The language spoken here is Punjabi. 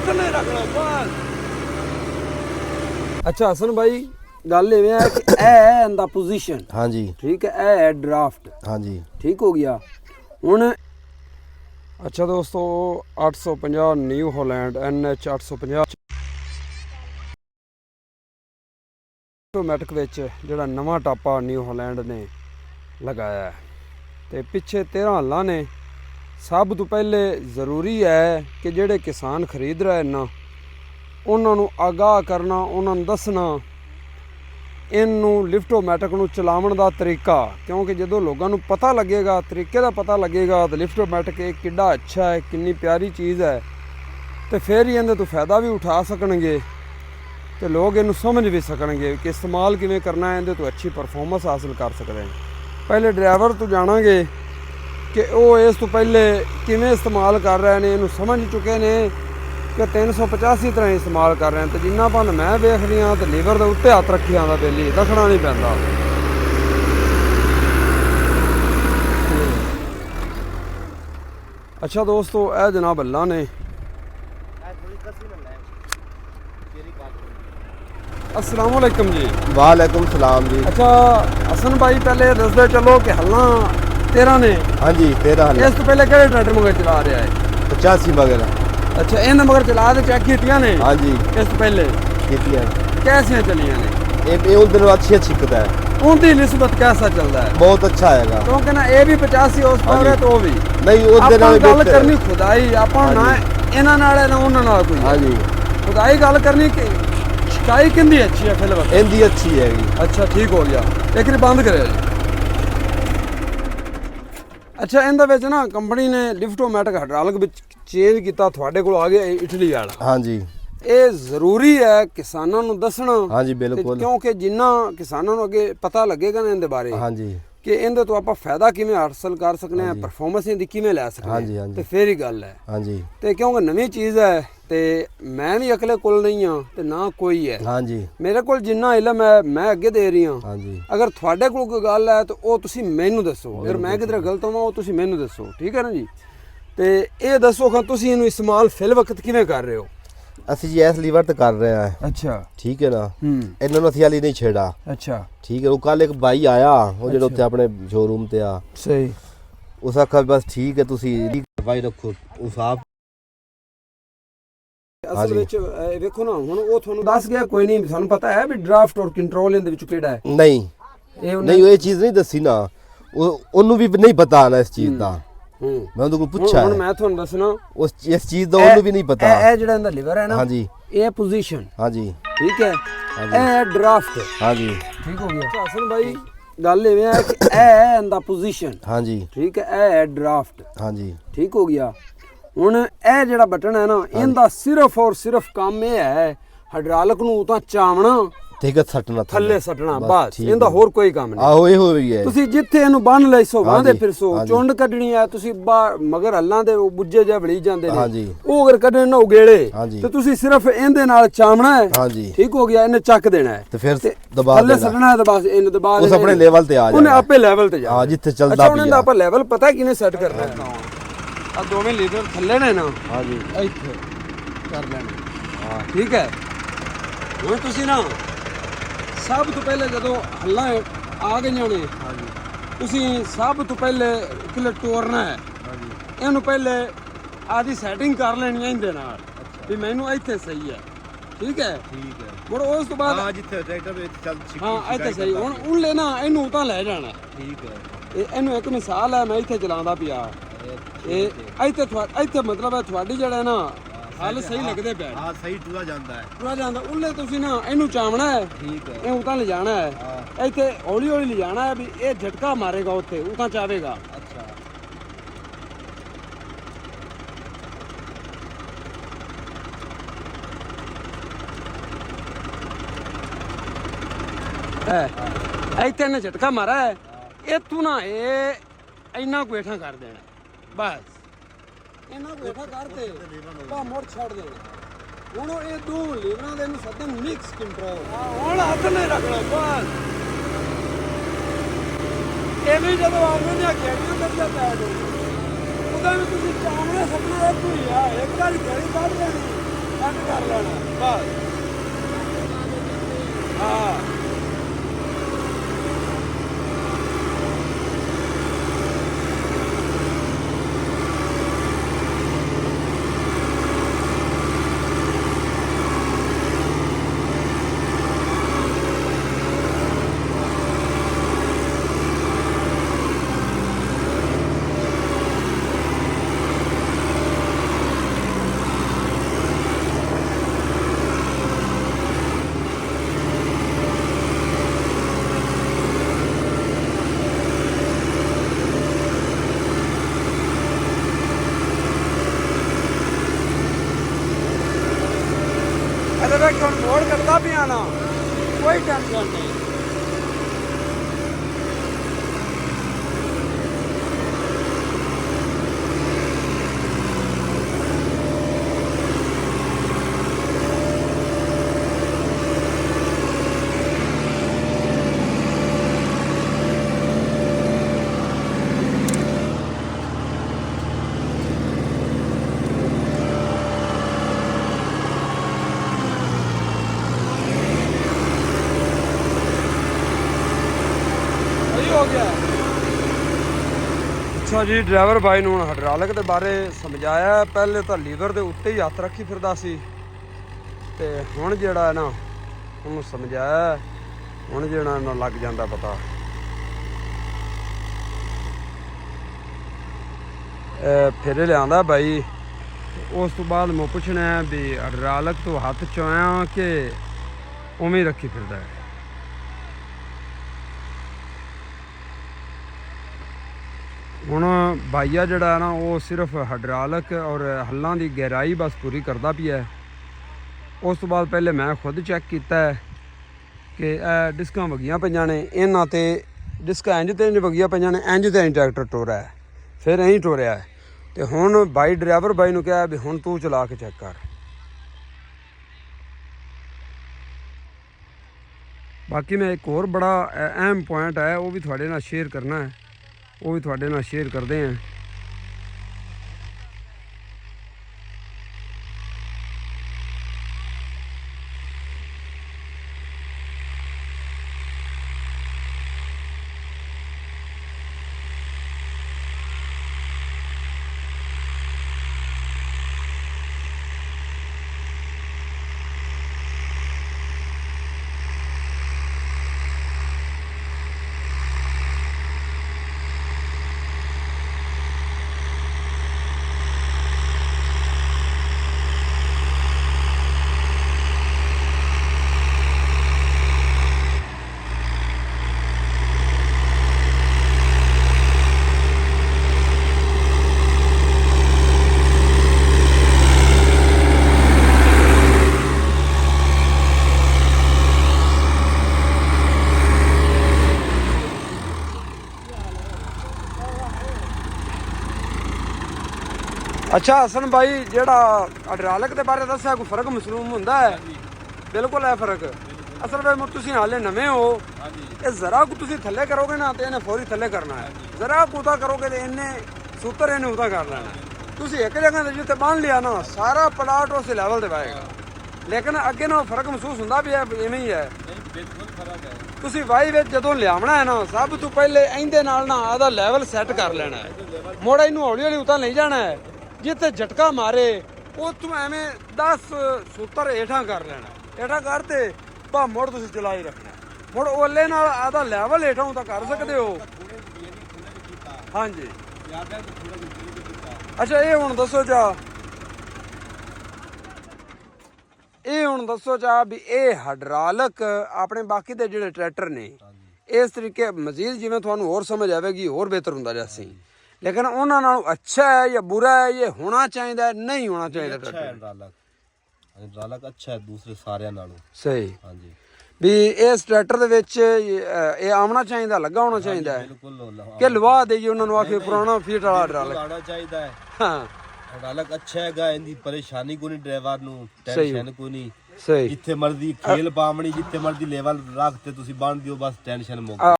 ਹੱਥ ਨਹੀਂ ਰੱਖਣਾ ਬਸ। ਅੱਛਾ ਹਸਨ ਭਾਈ ਗੱਲ ਇਹ ਹੈ ਕਿ ਇਹ ਹੈ ਇਹਦਾ ਪੋਜੀਸ਼ਨ। ਹਾਂਜੀ ठीक है, ਇਹ ਹੈ ਡਰਾਫਟ। ਹਾਂਜੀ ठीक हो गया ਹੁਣ। ਅੱਛਾ ਦੋਸਤੋ 850 ਨਿਊ ਹਾਲੈਂਡ NH 850 ਆਟੋਮੈਟਿਕ ਵਿੱਚ ਜਿਹੜਾ ਨਵਾਂ ਟਾਪਾ ਨਿਊ ਹਾਲੈਂਡ ਨੇ ਲਗਾਇਆ ਹੈ ਤੇ ਪਿੱਛੇ 13 ਹੱਲਾਂ ਨੇ। ਸਭ ਤੋਂ ਪਹਿਲੇ ਜ਼ਰੂਰੀ ਹੈ ਕਿ ਜਿਹੜੇ ਕਿਸਾਨ ਖਰੀਦ ਰਹੇ ਨਾ ਉਹਨਾਂ ਨੂੰ ਆਗਾਹ ਕਰਨਾ, ਉਹਨਾਂ ਨੂੰ ਦੱਸਣਾ ਇਹਨੂੰ ਲਿਫਟੋਮੈਟਿਕ ਨੂੰ ਚਲਾਉਣ ਦਾ ਤਰੀਕਾ, ਕਿਉਂਕਿ ਜਦੋਂ ਲੋਕਾਂ ਨੂੰ ਪਤਾ ਲੱਗੇਗਾ, ਤਰੀਕੇ ਦਾ ਪਤਾ ਲੱਗੇਗਾ ਤਾਂ ਲਿਫਟੋਮੈਟਿਕ ਇਹ ਕਿੱਡਾ ਅੱਛਾ ਹੈ, ਕਿੰਨੀ ਪਿਆਰੀ ਚੀਜ਼ ਹੈ ਤੇ ਫਿਰ ਹੀ ਇਹਦੇ ਤੋਂ ਫਾਇਦਾ ਵੀ ਉਠਾ ਸਕਣਗੇ ਤੇ ਲੋਕ ਇਹਨੂੰ ਸਮਝ ਵੀ ਸਕਣਗੇ ਕਿ ਇਸਤੇਮਾਲ ਕਿਵੇਂ ਕਰਨਾ ਹੈ, ਇਹਦੇ ਤੋਂ ਅੱਛੀ ਪਰਫਾਰਮੈਂਸ ਹਾਸਲ ਕਰ ਸਕਦੇ ਹਨ। ਪਹਿਲੇ ਡਰਾਈਵਰ ਤੋਂ ਜਾਣਾਂਗੇ ਕਿ ਉਹ ਇਸ ਤੋਂ ਪਹਿਲੇ ਕਿਵੇਂ ਇਸਤੇਮਾਲ ਕਰ ਰਹੇ ਨੇ, ਇਹਨੂੰ ਸਮਝ ਚੁੱਕੇ ਨੇ ਕਿ 385 ਤਰ੍ਹਾਂ ਇਸਤੇਮਾਲ ਕਰ ਰਹੇ ਹਨ ਤੇ ਜਿੰਨਾ ਭੰਨ ਮੈਂ ਵੇਖ ਰਹੀ ਹਾਂ ਤੇ ਲੀਵਰ ਦੇ ਉੱਤੇ ਹੱਥ ਰੱਖੀ ਆਉਂਦਾ ਬੇਲੀ, ਰੱਖਣਾ ਨਹੀਂ ਪੈਂਦਾ। ਅੱਛਾ ਦੋਸਤੋ ਇਹ ਜਨਾਬ ਅੱਲਾ ਨੇ। अस्सलाम वालेकुम जी। वालेकुम सलाम जी। अच्छा हसन भाई पहले दसदे चलो कि हल्ला 13 ने। हाँ जी 13 हल्ला। इस तो पहले केड़े ट्रैक्टर मगर चला रहा है? 85 मगर। अच्छा इन मगर चला के चेक कीतियां ने? हाँ जी इस तो पहले कीतियां। कैसियां चलियां ने? ये उन दिनों अच्छी छिकता है। उनकी निस्बत कैसा चलता है? बहुत अच्छा है क्योंकि ना ये भी 85 हॉर्स पावर है तो भी नहीं उन दिनों गल करनी खुदाई आपा ना इन्हां नाल ना उन्हां नाल कोई। हाँ जी खुदाई गल करनी कि काई किंदी अच्छी है फिलहाल? इंदी अच्छी है। अच्छा ठीक हो गया, एक बार बंद करे जी। अच्छा इंदा विच ना कंपनी ने लिफ्टोमैटिक हाइड्रोलिक विच चेंज किया, थोड़े को आ गया इटली वाला। हाँ जी ये जरूरी है किसानों को दसना। हाँ जी बिल्कुल, क्योंकि जिन्ना किसानों को अगे पता लगेगा ना इनके बारे। हाँ जी कि इनके तो आप फायदा किवें हासिल कर सकते हैं, परफॉर्मेंस इनकी किवें लै सकते हैं। हाँ जी हाँ जी तो फिर ही गल है। हाँ जी तो क्योंकि नवी चीज़ है तो मैं भी अगले कोल नहीं हाँ तो ना कोई है। हाँ जी मेरे को जिन्ना इलम है मैं अगे दे रही हाँ। हाँ जी अगर थोड़े को कोई गल है तो वो तुसी मैनू दसो, अगर मैं किधर गलत होवां वो तुसी मैनू दसो, ठीक है ना जी। तो ये दसो कि तुसी इनू इस्तेमाल फिल वक्त किवें कर रहे हो? ਅਸੀਂ ਜੀ ਇਸ ਲੀਵਰ ਤੇ ਕਰ ਰਹੇ ਹਾਂ। अच्छा ਠੀਕ ਹੈ ਨਾ, ਇਹਨਾਂ ਨੂੰ ਅਸੀਂ ਹਾਲੀ ਨਹੀਂ ਛੇੜਾ। अच्छा ਠੀਕ ਹੈ, ਉਹ ਕੱਲ ਇੱਕ ਬਾਈ ਆਇਆ ਉਹ ਜਿਹੜਾ ਉੱਥੇ ਆਪਣੇ ਸ਼ੋਰੂਮ ਤੇ ਆ, सही ਉਸ ਆਖਿਆ ਬਸ ਠੀਕ ਹੈ ਤੁਸੀਂ ਬਾਈ ਰੱਖੋ ਉਹ ਸਾਫ। ਅਸਲ ਵਿੱਚ ਵੇਖੋ ਨਾ ਹੁਣ ਉਹ ਤੁਹਾਨੂੰ ਦੱਸ ਗਿਆ ਕੋਈ ਨਹੀਂ, ਸਾਨੂੰ ਪਤਾ ਹੈ ਵੀ ਡਰਾਫਟ ਔਰ ਕੰਟਰੋਲ ਇਹਦੇ ਵਿੱਚ ਕਿਹੜਾ ਹੈ। ਨਹੀਂ ਨਹੀਂ ਇਹ ਚੀਜ਼ ਨਹੀਂ ਦੱਸੀ ਨਾ, ਉਹਨੂੰ ਵੀ ਨਹੀਂ ਪਤਾ ਨਾ ਇਸ ਚੀਜ਼ ਦਾ। ਮੈਂ ਉਹਨੂੰ ਪੁੱਛਿਆ ਹੁਣ ਮੈਂ ਤੁਹਾਨੂੰ ਦੱਸਣਾ ਇਸ ਚੀਜ਼ ਦਾ ਉਹਨੂੰ ਵੀ ਨਹੀਂ ਪਤਾ। ਇਹ ਜਿਹੜਾ ਇਹਦਾ ਲਿਵਰ ਹੈ ਨਾ, ਹਾਂਜੀ ਇਹ ਪੋਜੀਸ਼ਨ, ਹਾਂਜੀ ਠੀਕ ਹੈ, ਇਹ ਡਰਾਫਟ, ਹਾਂਜੀ ਠੀਕ ਹੋ ਗਿਆ। ਹਸਨ ਭਾਈ ਗੱਲ ਇਹ ਹੈ ਕਿ ਇਹ ਹੈ ਇਹਦਾ ਪੋਜੀਸ਼ਨ। ਹਾਂਜੀ ਠੀਕ ਹੈ, ਇਹ ਹੈ ਡਰਾਫਟ। ਹਾਂਜੀ ਠੀਕ ਹੋ ਗਿਆ। ਹੁਣ ਇਹ ਜਿਹੜਾ ਬਟਨ ਹੈ ਨਾ ਇਹਦਾ ਸਿਰਫ ਔਰ ਸਿਰਫ ਕੰਮ ਇਹ ਹੈ ਹਾਈਡ੍ਰੋਲਿਕ ਨੂੰ ਤਾਂ ਚਾਵਣਾ ਠੀਕ ਹੈ, ਸੱਟਣਾ ਥੱਲੇ ਸੱਟਣਾ, ਬਸ ਇਹਦਾ ਹੋਰ ਕੋਈ ਕੰਮ ਨਹੀਂ। ਆਹੋ ਇਹੋ ਹੀ ਹੈ। ਤੁਸੀਂ ਜਿੱਥੇ ਇਹਨੂੰ ਬੰਨ ਲੈਸੋ ਵਾਂਦੇ ਫਿਰਸੋ, ਚੁੰਡ ਕੱਢਣੀ ਹੈ ਤੁਸੀਂ ਮਗਰ ਹੱਲਾਂ ਦੇ ਬੁੱਝੇ ਜਿਹਾ ਵੜੀ ਜਾਂਦੇ ਨੇ, ਉਹ ਅਗਰ ਕੱਢਣ ਨਾ ਉਗੇੜੇ ਤੇ ਤੁਸੀਂ ਸਿਰਫ ਇਹਦੇ ਨਾਲ ਚਾਵਣਾ ਹੈ। ਠੀਕ ਹੋ ਗਿਆ, ਇਹਨੇ ਚੱਕ ਦੇਣਾ ਹੈ ਤੇ ਫਿਰ ਦਬਾ ਥੱਲੇ ਸੱਟਣਾ ਹੈ ਤੇ ਬਸ ਇਹਨੂੰ ਦਬਾ ਦੇ, ਉਸ ਆਪਣੇ ਲੈਵਲ ਤੇ ਆ ਜਾਏ, ਉਹਨੇ ਆਪੇ ਲੈਵਲ ਤੇ ਜਾ। ਹਾਂ ਜਿੱਥੇ ਚੱਲਦਾ ਪਿਆ ਉਹਨਾਂ ਦਾ ਆਪਾਂ ਲੈਵਲ ਪਤਾ ਕਿਵੇਂ ਸੈੱਟ ਕਰਨਾ ਹੈ। ਆ ਦੋਵੇਂ ਲੀਵਰ ਥੱਲੇ ਨੇ ਨਾ, ਹਾਂਜੀ ਇੱਥੇ ਕਰ ਲੈਣਾ। ਹਾਂ ਠੀਕ ਹੈ। ਹੁਣ ਤੁਸੀਂ ਨਾ ਸਭ ਤੋਂ ਪਹਿਲੇ ਜਦੋਂ ਹੱਲਾਂ ਆ ਗਈਆਂ ਨੇ, ਤੁਸੀਂ ਸਭ ਤੋਂ ਪਹਿਲੇ ਕਿਲੇ ਤੋੜਨਾ ਹੈ। ਇਹਨੂੰ ਪਹਿਲੇ ਆਦੀ ਸੈਟਿੰਗ ਕਰ ਲੈਣੀ ਹੈ ਇਹਦੇ ਨਾਲ ਵੀ ਮੈਨੂੰ ਇੱਥੇ ਸਹੀ ਹੈ, ਠੀਕ ਹੈ। ਹੁਣ ਉਸ ਤੋਂ ਬਾਅਦ ਜਿੱਥੇ ਟਰੈਕਟਰ ਵਿੱਚ ਚੱਲ ਹਾਂ ਇੱਥੇ ਸਹੀ। ਹੁਣ ਉਹਲੇ ਨਾ ਇਹਨੂੰ ਤਾਂ ਲੈ ਜਾਣਾ, ਠੀਕ ਹੈ। ਇਹਨੂੰ ਇੱਕ ਮਿਸਾਲ ਹੈ, ਮੈਂ ਇੱਥੇ ਚਲਾਉਂਦਾ ਪਿਆ, ਇਹ ਇੱਥੇ ਮਤਲਬ ਹੈ ਤੁਹਾਡੀ ਜਿਹੜਾ ਨਾ ਹੱਲ ਸਹੀ ਲੱਗਦੇ ਪਏ। ਹਾਂ ਸਹੀ ਟੁਰਾ ਜਾਂਦਾ ਹੈ, ਟੁਰਾ ਜਾਂਦਾ। ਉਹਲੇ ਤੁਸੀਂ ਨਾ ਇਹਨੂੰ ਚਾਵਣਾ ਹੈ, ਠੀਕ ਹੈ, ਇਹ ਉਤਾਂ ਲਿਜਾਣਾ ਹੈ, ਇੱਥੇ ਹੌਲੀ ਹੌਲੀ ਲਿਜਾਣਾ ਹੈ ਵੀ ਇਹ ਝਟਕਾ ਮਾਰੇਗਾ ਉੱਥੇ ਉਤਾਂ ਚਾਵੇਗਾ। ਅੱਛਾ ਇੱਥੇ ਨੇ ਝਟਕਾ ਮਾਰਾ ਹੈ, ਇੱਥੋਂ ਨਾ ਇਹ ਇੰਨਾ ਕੁ ਹੇਠਾਂ ਕਰ ਦੇਣਾ, ਬਸ ਇਹਨਾਂ ਨੂੰ ਹੇਠਾਂ ਕਰਦੇ ਬਾ ਮੋੜ ਛੱਡ ਦੇਣਾ। ਹੁਣ ਇਹ ਦੋ ਲੀਵਰਾਂ ਦੇ ਨੂੰ ਸੱਦਨ ਮਿਕਸ ਕੰਟਰੋਲ। ਹੁਣ ਹੱਥ ਨਹੀਂ ਰੱਖਣਾ ਬਸ। ਇਹ ਵੀ ਜਦੋਂ ਆਉਂਦੇ ਨੇ ਖੇਡੀਆਂ ਕਰਦੇ ਪੈ ਦੋ ਉਹਦਾ ਵੀ ਤੁਸੀਂ ਚਾਵਣੇ ਸਪਨਾ ਦਾ ਪੂਰੀ ਆ ਇੱਕ ਵਾਰੀ ਘੜੀ ਕੱਢ ਦੇਣੀ, ਬੰਦ ਕਰ ਲੈਣਾ ਬਸ। ਹਾਂ ਕੰਟਰੋਲ ਕਰਦਾ ਪਿਆ ਨਾ, ਕੋਈ ਟੈਨਸ਼ਨ ਨਹੀਂ। ਹੋ ਗਿਆ। ਅੱਛਾ ਜੀ, ਡਰਾਈਵਰ ਬਾਈ ਨੂੰ ਹੁਣ ਹਾਈਡ੍ਰੋਲਿਕ ਦੇ ਬਾਰੇ ਸਮਝਾਇਆ। ਪਹਿਲੇ ਤਾਂ ਲੀਵਰ ਦੇ ਉੱਤੇ ਹੀ ਹੱਥ ਰੱਖੀ ਫਿਰਦਾ ਸੀ, ਤੇ ਹੁਣ ਜਿਹੜਾ ਹੈ ਨਾ ਉਹਨੂੰ ਸਮਝਾਇਆ, ਹੁਣ ਜਿਹੜਾ ਨਾ ਲੱਗ ਜਾਂਦਾ ਪਤਾ। ਫਿਰ ਲਿਆਂਦਾ ਬਾਈ, ਉਸ ਤੋਂ ਬਾਅਦ ਮੈਂ ਪੁੱਛਣਾ ਵੀ ਹਾਈਡ੍ਰੋਲਿਕ ਤੋਂ ਹੱਥ ਚੋਇਆ ਕਿ ਉਵੇਂ ਹੀ ਰੱਖੀ ਫਿਰਦਾ ਹੈ। ਹੁਣ ਭਾਈਆ ਜਿਹੜਾ ਨਾ ਉਹ ਸਿਰਫ ਹਾਈਡ੍ਰੋਲਿਕ ਔਰ ਹੱਲਾਂ ਦੀ ਗਹਿਰਾਈ ਬਸ ਪੂਰੀ ਕਰਦਾ ਪਿਆ। ਉਸ ਤੋਂ ਬਾਅਦ ਪਹਿਲੇ ਮੈਂ ਖੁਦ ਚੈੱਕ ਕੀਤਾ ਕਿ ਇਹ ਡਿਸਕਾਂ ਵਗੀਆਂ ਪਈਆਂ ਨੇ, ਇਹਨਾਂ ਤੇ ਡਿਸਕਾਂ ਇੰਜ ਤੇ ਇੰਜ ਵਗੀਆਂ ਪਈਆਂ ਨੇ, ਇੰਜ ਤੇ ਇੰਜ ਟਰੈਕਟਰ ਟੋਰਿਆ ਹੈ, ਫਿਰ ਐਂ ਟੋਰਿਆ ਹੈ। ਤੇ ਹੁਣ ਬਾਈ ਡਰਾਈਵਰ ਬਾਈ ਨੂੰ ਕਿਹਾ ਵੀ ਹੁਣ ਤੂੰ ਚਲਾ ਕੇ ਚੈੱਕ ਕਰ। ਬਾਕੀ ਮੈਂ ਇੱਕ ਹੋਰ ਬੜਾ ਅਹਿਮ ਪੁਆਇੰਟ ਹੈ, ਉਹ ਵੀ ਤੁਹਾਡੇ ਨਾਲ ਸ਼ੇਅਰ ਕਰਨਾ ਹੈ, ਉਹ ਵੀ ਤੁਹਾਡੇ ਨਾਲ ਸ਼ੇਅਰ ਕਰਦੇ ਹਾਂ। ਅੱਛਾ ਹਸਨ ਭਾਈ, ਜਿਹੜਾ ਹਾਈਡ੍ਰੋਲਿਕ ਦੇ ਬਾਰੇ ਦੱਸਿਆ, ਕੋਈ ਫਰਕ ਮਸਲੂਮ ਹੁੰਦਾ ਹੈ? ਬਿਲਕੁਲ ਹੈ ਫਰਕ। ਅਸਲ ਵਿੱਚ ਤੁਸੀਂ ਹਾਲੇ ਨਵੇਂ ਹੋ, ਇਹ ਜ਼ਰਾ ਕੁ ਤੁਸੀਂ ਥੱਲੇ ਕਰੋਗੇ ਨਾ ਤੇ ਇਹਨੇ ਫੌਰੀ ਥੱਲੇ ਕਰਨਾ ਹੈ, ਜ਼ਰਾ ਕੁ ਉਤਾ ਕਰੋਗੇ ਤੇ ਇਹਨੇ ਸੂਤਰ ਇਹਨੇ ਉਤਾ ਕਰ ਲੈਣਾ। ਤੁਸੀਂ ਇੱਕ ਜਗ੍ਹਾ ਤੇ ਜਿੱਥੇ ਬੰਨ ਲਿਆ ਨਾ, ਸਾਰਾ ਪਲਾਟ ਉਸ ਲੈਵਲ ਤੇ ਪਾਏਗਾ, ਲੇਕਿਨ ਅੱਗੇ ਨਾਲ ਫਰਕ ਮਹਿਸੂਸ ਹੁੰਦਾ ਵੀ ਹੈ, ਇਵੇਂ ਹੀ ਹੈ। ਤੁਸੀਂ ਵਾਈ ਵਿੱਚ ਜਦੋਂ ਲਿਆਉਣਾ ਹੈ ਨਾ, ਸਭ ਤੋਂ ਪਹਿਲੇ ਇਹਦੇ ਨਾਲ ਨਾ ਆਦਾ ਲੈਵਲ ਸੈੱਟ ਕਰ ਲੈਣਾ ਹੈ, ਮੋੜਾ ਇਹਨੂੰ ਹੌਲੀ ਹੌਲੀ ਉਤਾ ਨਹੀਂ ਜਾਣਾ ਹੈ। ਜਿੱਥੇ ਝਟਕਾ ਮਾਰੇ ਉੱਥੋਂ ਐਵੇਂ 10 ਸੂਤਰ ਹੇਠਾਂ ਕਰ ਲੈਣਾ, ਹੇਠਾਂ ਕਰਤੇ ਬਾ ਮੁੜ ਤੁਸੀਂ ਚਲਾ ਹੀ ਰੱਖਣਾ, ਮੁੜ ਓਲੇ ਨਾਲ ਆਦਾ ਲੈਵਲ ਹੇਠਾਂ ਤਾਂ ਕਰ ਸਕਦੇ ਹੋ। ਹਾਂਜੀ ਅੱਛਾ, ਇਹ ਹੁਣ ਦੱਸੋ ਚਾ ਵੀ ਇਹ ਹਾਈਡ੍ਰੋਲਿਕ ਆਪਣੇ ਬਾਕੀ ਦੇ ਜਿਹੜੇ ਟਰੈਕਟਰ ਨੇ ਇਸ ਤਰੀਕੇ ਮਜ਼ੀਦ ਜਿਵੇਂ ਤੁਹਾਨੂੰ ਹੋਰ ਸਮਝ ਆਵੇਗੀ ਹੋਰ ਬਿਹਤਰ ਹੁੰਦਾ ਜਾਸੀ, लेकिन उन्होंने नालों अच्छा है या बुरा है, ये होना चाहिए नहीं होना चाहिए? हाइड्रोलिक अच्छा है दूसरे सारे नालों। सही। हाँ जी, भी इस ट्रैक्टर दे विच ये आना चाहिए, लगा होना चाहिए है कि लवा देइए उन्होंने आके पुराना फीट वाला हाइड्रोलिक आना चाहिए। हाँ, हाइड्रोलिक अच्छा है, इनकी परेशानी को नहीं, ड्राइवर नु टेंशन को नहीं। सही। जिथे मर्जी खेल पावनी, जिथे मर्जी लेवल रखते तुसी बांध दियो, बस टेंशन मुक।